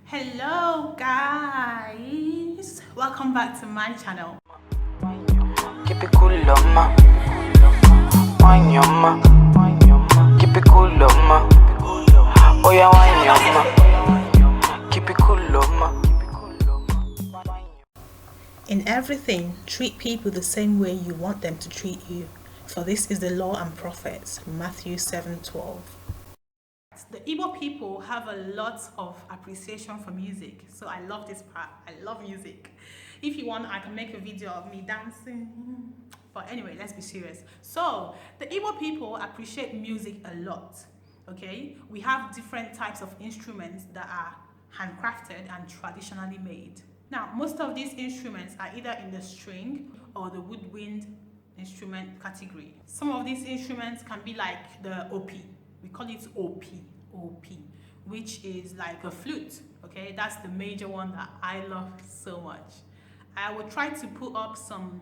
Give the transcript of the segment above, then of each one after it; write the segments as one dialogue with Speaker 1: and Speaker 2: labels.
Speaker 1: Hello guys, welcome back to my channel.
Speaker 2: Keep it cool, ma. Wine your ma. Keep it cool, ma. Oh yeah, wine your ma. Keep it cool, ma.
Speaker 1: In everything, treat people the same way you want them to treat you, for this is the law and prophets. Matthew 7:12. The Igbo people have a lot of appreciation for music, so I love this part. I love music. If you want, I can make a video of me dancing. But anyway, let's be serious. So the Igbo people appreciate music a lot. Okay, we have different types of instruments that are handcrafted and traditionally made. Now, most of these instruments are either in the string or the woodwind instrument category. Some of these instruments can be like the OP. We call it OP, which is like a flute. Okay, that's the major one that I love so much. I will try to put up some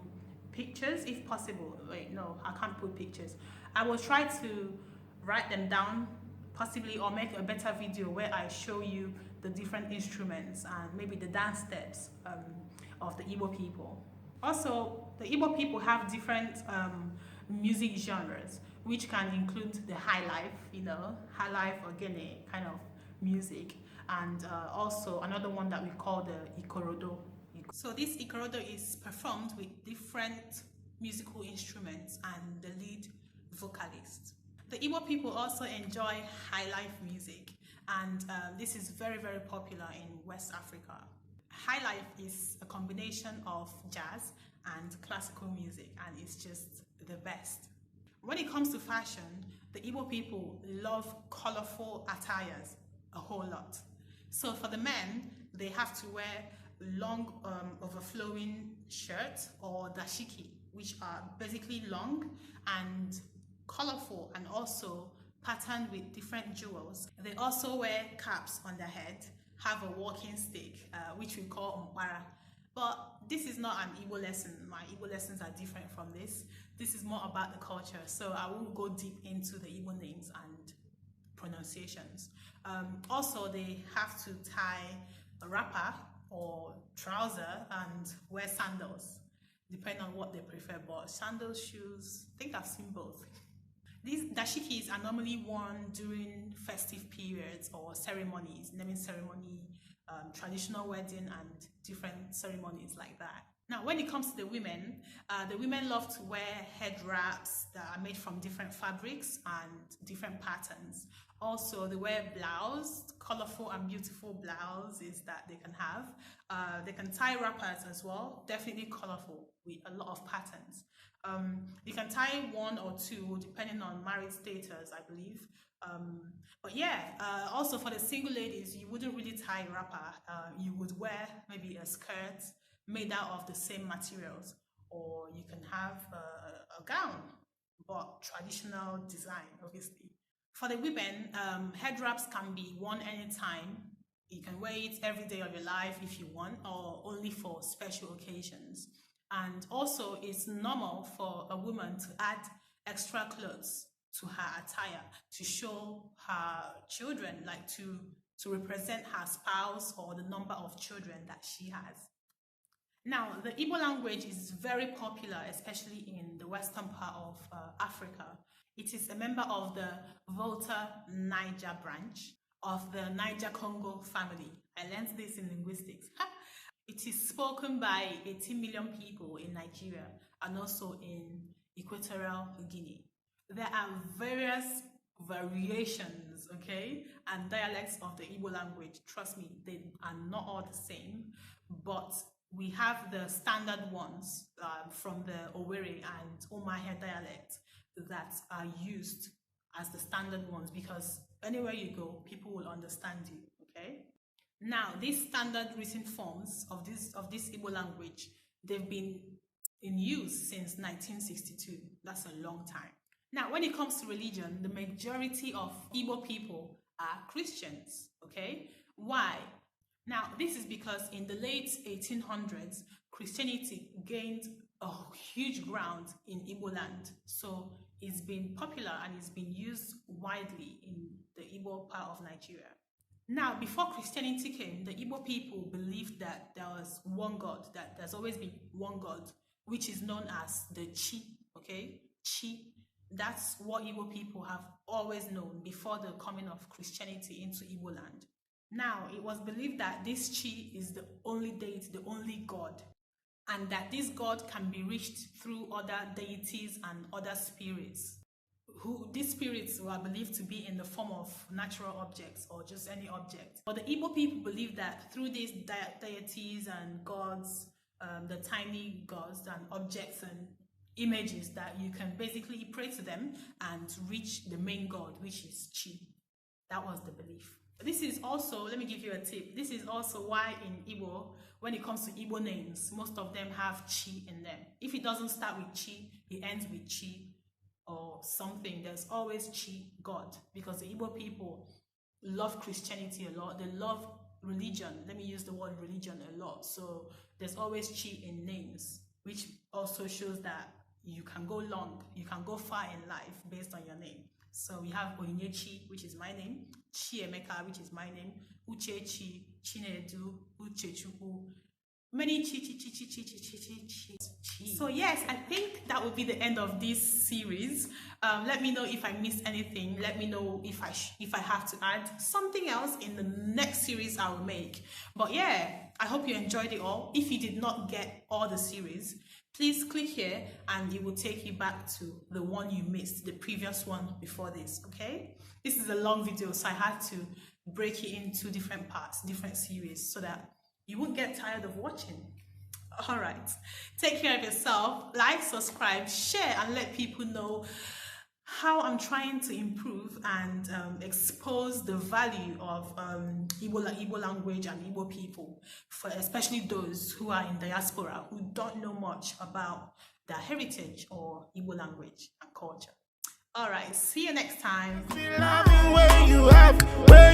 Speaker 1: pictures if possible. Wait, no, I can't put pictures. I will try to write them down possibly, or make a better video where I show you the different instruments and maybe the dance steps of the Igbo people. Also, the Igbo people have different music genres, which can include the high life, high life or Guinea kind of music, and also another one that we call the Ikorodo. So this Ikorodo is performed with different musical instruments and the lead vocalist. The Igbo people also enjoy high life music, and this is very, very popular in West Africa. High life is a combination of jazz and classical music, and it's just the best. When it comes to fashion, the Igbo people love colorful attires a whole lot. So for the men, they have to wear long overflowing shirts or dashiki, which are basically long and colorful and also patterned with different jewels. They also wear caps on their head, have a walking stick, which we call umbara. But this is not an Igbo lesson. My Igbo lessons are different from this. This is more about the culture, so I won't go deep into the Igbo names and pronunciations. Also, they have to tie a wrapper or trouser and wear sandals, depending on what they prefer. But sandals, shoes, I think I've seen both. These dashikis are normally worn during festive periods or ceremonies, naming ceremony, traditional wedding, and different ceremonies like that. Now, when it comes to the women love to wear head wraps that are made from different fabrics and different patterns. Also, they wear blouse, colorful and beautiful blouses that they can have. They can tie wrappers as well, definitely colorful with a lot of patterns. You can tie one or two depending on married status, I believe. But yeah, also for the single ladies, you wouldn't really tie a wrapper. You would wear maybe a skirt made out of the same materials, or you can have a gown, but traditional design, obviously. For the women, head wraps can be worn anytime. You can wear it every day of your life if you want, or only for special occasions. And also, it's normal for a woman to add extra clothes to her attire to show her children, like to represent her spouse or the number of children that she has. Now, the Igbo language is very popular, especially in the western part of Africa. It is a member of the Volta Niger branch of the Niger-Congo family. I learned this in linguistics. It is spoken by 18 million people in Nigeria and also in Equatorial Guinea. There are various variations, okay, and dialects of the Igbo language. Trust me, they are not all the same, but we have the standard ones from the Owerri and Umahia dialect that are used as the standard ones, because anywhere you go, people will understand you, okay? Now, these standard written forms of this Igbo language, they've been in use since 1962. That's a long time. Now, when it comes to religion, the majority of Igbo people are Christians, okay? Why? Now, this is because in the late 1800s, Christianity gained a huge ground in Igbo land. So it's been popular and it's been used widely in the Igbo part of Nigeria. Now, before Christianity came, the Igbo people believed that there was one God, that there's always been one God, which is known as the Chi, okay? Chi. That's what Igbo people have always known before the coming of Christianity into Igbo land. Now, it was believed that this Chi is the only deity, the only God, and that this God can be reached through other deities and other spirits. These spirits were believed to be in the form of natural objects or just any object. But the Igbo people believe that through these deities and gods, the tiny gods and objects and images, that you can basically pray to them and reach the main God, which is Chi. That was the belief. This is also, let me give you a tip, this is also why in Igbo, when it comes to Igbo names, most of them have Chi in them. If it doesn't start with Chi, it ends with Chi or something, there's always Chi, God, because the Igbo people love Christianity a lot. They love religion. Let me use the word religion a lot. So there's always Chi in names, which also shows that you can go long, you can go far in life based on your name. So we have Onyechi, which is my name, Chiemeka, which is my name, Uchechi, Chinedu, Uchechukwu, many chi. So yes, I think that would be the end of this series. Let me know if I missed anything. Let me know if I have to add something else in the next series I will make. But yeah, I hope you enjoyed it all. If you did not get all the series, please click here and it will take you back to the one you missed, the previous one before this, okay? This is a long video, so I had to break it into different parts, different series, so that you won't get tired of watching. All right, take care of yourself, like, subscribe, share, and let people know how I'm trying to improve and expose the value of Igbo language and Igbo people, for especially those who are in diaspora who don't know much about their heritage or Igbo language and culture. All right, see you next time. Bye.